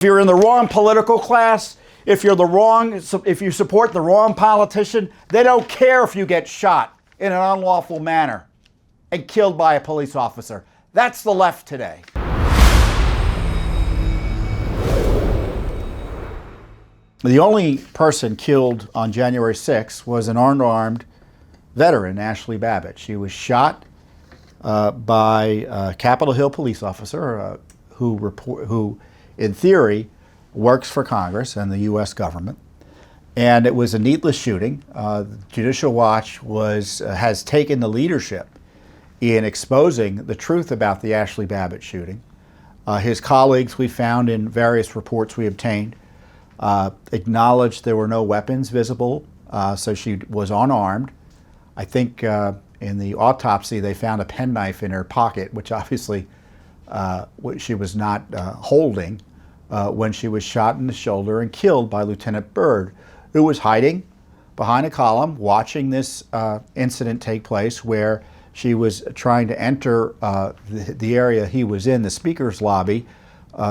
If you're in the wrong political class, if you support the wrong politician, they don't care if you get shot in an unlawful manner and killed by a police officer. That's the left today. The only person killed on January 6th was an unarmed veteran, Ashli Babbitt. She was shot by a Capitol Hill police officer who, in theory, works for Congress and the U.S. government. And it was a needless shooting. Judicial Watch has taken the leadership in exposing the truth about the Ashli Babbitt shooting. His colleagues, we found in various reports we obtained, acknowledged there were no weapons visible, so she was unarmed. I think in the autopsy they found a penknife in her pocket, which obviously she was not holding when she was shot in the shoulder and killed by Lieutenant Byrd, who was hiding behind a column watching this incident take place, where she was trying to enter the area he was in, the speaker's lobby,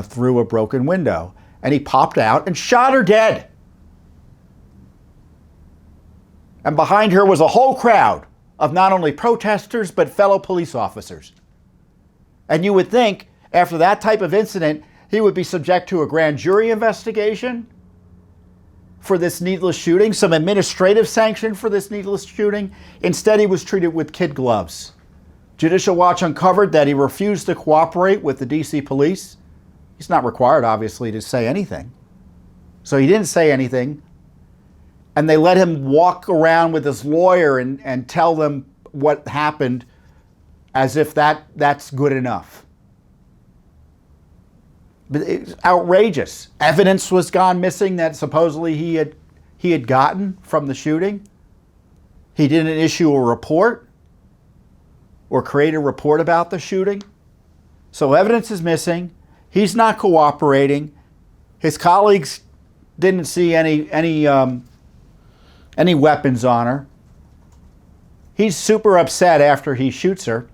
through a broken window. And he popped out and shot her dead. And behind her was a whole crowd of not only protesters, but fellow police officers. And you would think, after that type of incident, he would be subject to a grand jury investigation for this needless shooting, some administrative sanction for this needless shooting. Instead, he was treated with kid gloves. Judicial Watch uncovered that he refused to cooperate with the D.C. police. He's not required, obviously, to say anything. So he didn't say anything. And they let him walk around with his lawyer and tell them what happened as if that's good enough. But it's outrageous. Evidence was gone missing that supposedly he had gotten from the shooting. He didn't issue a report or create a report about the shooting. So evidence is missing. He's not cooperating. His colleagues didn't see any weapons on her. He's super upset after he shoots her.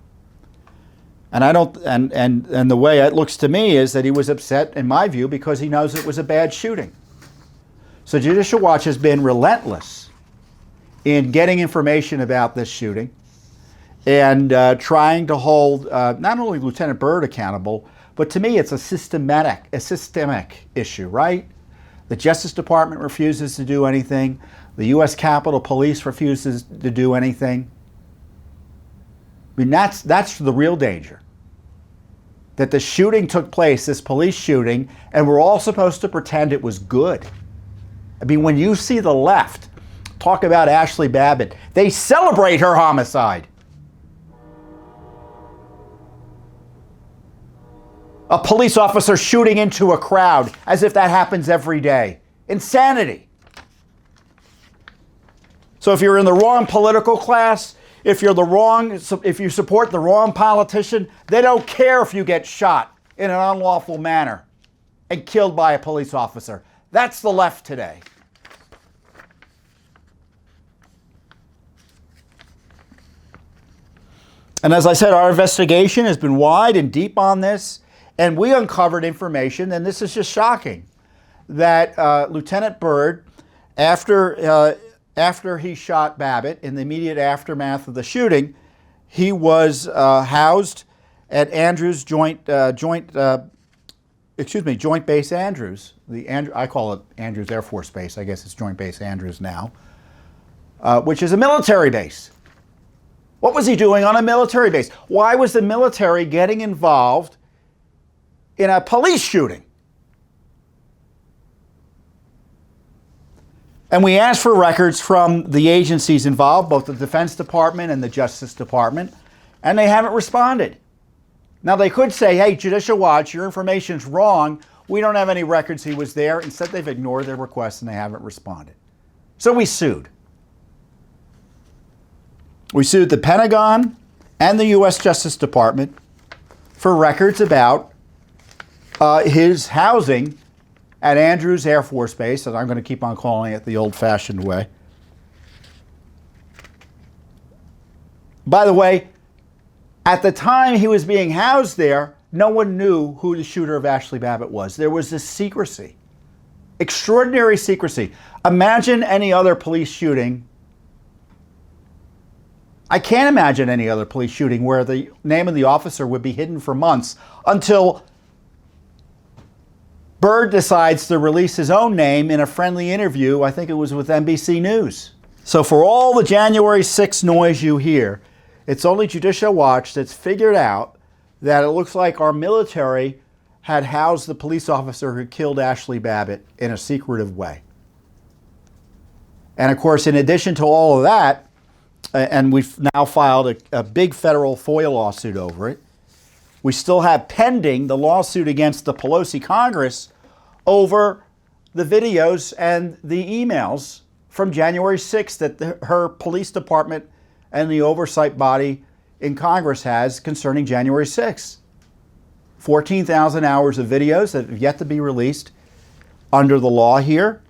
And and the way it looks to me is that he was upset, in my view, because he knows it was a bad shooting. So Judicial Watch has been relentless in getting information about this shooting and trying to hold not only Lieutenant Byrd accountable, but to me it's a systemic issue, right? The Justice Department refuses to do anything. The U.S. Capitol Police refuses to do anything. I mean, that's the real danger. That the shooting took place, this police shooting, and we're all supposed to pretend it was good. I mean, when you see the left talk about Ashli Babbitt, they celebrate her homicide. A police officer shooting into a crowd as if that happens every day. Insanity. So if you're in the wrong political class, if you support the wrong politician, they don't care if you get shot in an unlawful manner and killed by a police officer. That's the left today. And as I said, our investigation has been wide and deep on this, and we uncovered information, and this is just shocking, that Lieutenant Byrd, after he shot Babbitt, in the immediate aftermath of the shooting, he was housed at Andrews Joint Base Andrews. I call it Andrews Air Force Base. I guess it's Joint Base Andrews now, which is a military base. What was he doing on a military base? Why was the military getting involved in a police shooting? And we asked for records from the agencies involved, both the Defense Department and the Justice Department, and they haven't responded. Now, they could say, hey, Judicial Watch, your information's wrong. We don't have any records he was there. Instead, they've ignored their requests and they haven't responded. So we sued. We sued the Pentagon and the U.S. Justice Department for records about his housing at Andrews Air Force Base, and I'm going to keep on calling it the old-fashioned way. By the way, at the time he was being housed there, no one knew who the shooter of Ashli Babbitt was. There was this secrecy, extraordinary secrecy. Imagine any other police shooting. I can't imagine any other police shooting where the name of the officer would be hidden for months until Byrd decides to release his own name in a friendly interview. I think it was with NBC News. So for all the January 6th noise you hear, it's only Judicial Watch that's figured out that it looks like our military had housed the police officer who killed Ashli Babbitt in a secretive way. And of course, in addition to all of that, and we've now filed a big federal FOIA lawsuit over it, we still have pending the lawsuit against the Pelosi Congress over the videos and the emails from January 6th that her police department and the oversight body in Congress has concerning January 6th. 14,000 hours of videos that have yet to be released under the law here,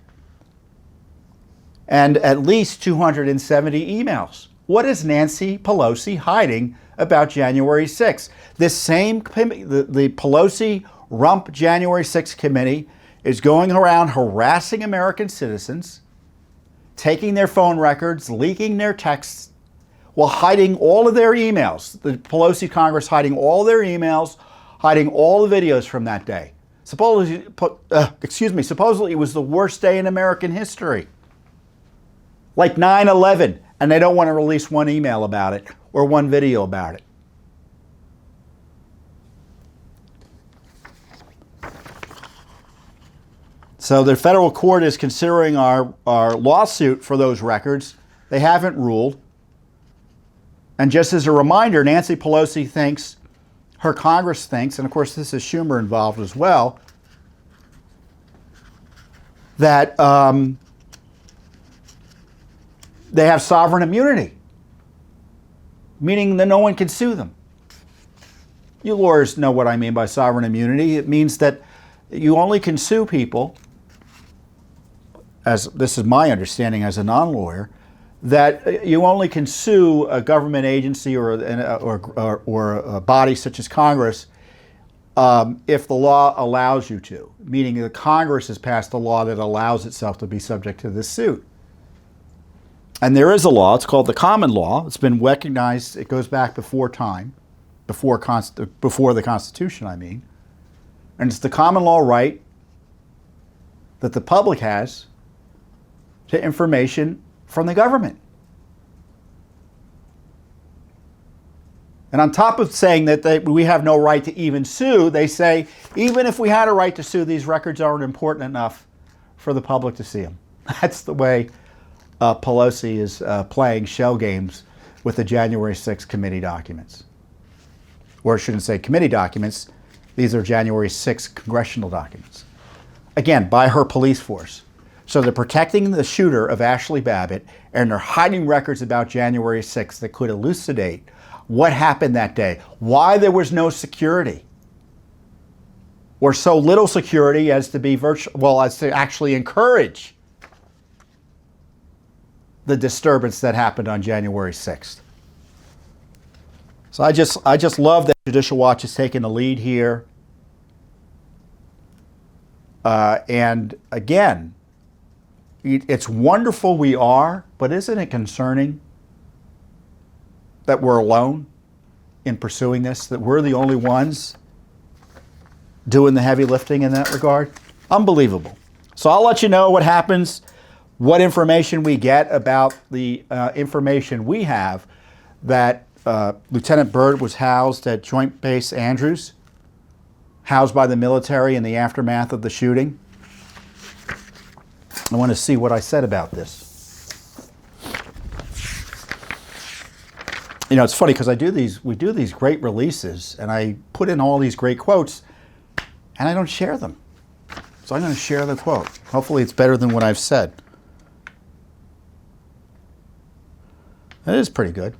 and at least 270 emails. What is Nancy Pelosi hiding about January 6th? This same, the Pelosi Rump January 6th committee is going around harassing American citizens, taking their phone records, leaking their texts, while hiding all of their emails. The Pelosi Congress hiding all their emails, hiding all the videos from that day. Supposedly it was the worst day in American history. Like 9/11, and they don't want to release one email about it or one video about it. So the federal court is considering our lawsuit for those records. They haven't ruled. And just as a reminder, Nancy Pelosi thinks, her Congress thinks, and of course this is Schumer involved as well, that they have sovereign immunity, meaning that no one can sue them. You lawyers know what I mean by sovereign immunity. It means that you only can sue people, as this is my understanding as a non-lawyer, that you only can sue a government agency or a body such as Congress if the law allows you to, meaning that Congress has passed a law that allows itself to be subject to this suit. And there is a law, it's called the common law. It's been recognized, it goes back before time, before the Constitution, I mean. And it's the common law right that the public has to information from the government. And on top of saying that we have no right to even sue, they say, even if we had a right to sue, these records aren't important enough for the public to see them. That's the way Pelosi is playing shell games with the January 6th committee documents. Or I shouldn't say committee documents, these are January 6th congressional documents. Again, by her police force. So they're protecting the shooter of Ashli Babbitt, and they're hiding records about January 6th that could elucidate what happened that day, why there was no security, or so little security as to be as to actually encourage the disturbance that happened on January 6th. So I just love that Judicial Watch is taking the lead here. And again, it's wonderful we are, but isn't it concerning that we're alone in pursuing this, that we're the only ones doing the heavy lifting in that regard? Unbelievable. So I'll let you know what happens, what information we get about the information we have that Lieutenant Byrd was housed at Joint Base Andrews, housed by the military in the aftermath of the shooting. I want to see what I said about this. You know, it's funny because we do these great releases, and I put in all these great quotes, and I don't share them. So I'm going to share the quote. Hopefully it's better than what I've said. It is pretty good.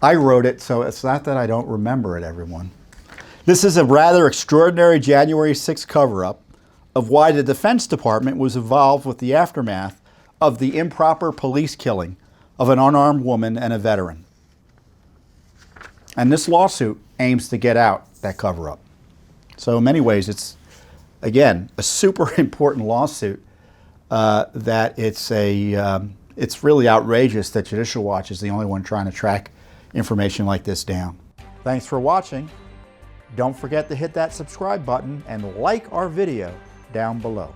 I wrote it, so it's not that I don't remember it, everyone. This is a rather extraordinary January 6th cover-up of why the Defense Department was involved with the aftermath of the improper police killing of an unarmed woman and a veteran. And this lawsuit aims to get out that cover-up. So in many ways, it's, again, a super important lawsuit that it's really outrageous that Judicial Watch is the only one trying to track information like this down. Thanks for watching. Don't forget to hit that subscribe button and like our video down below.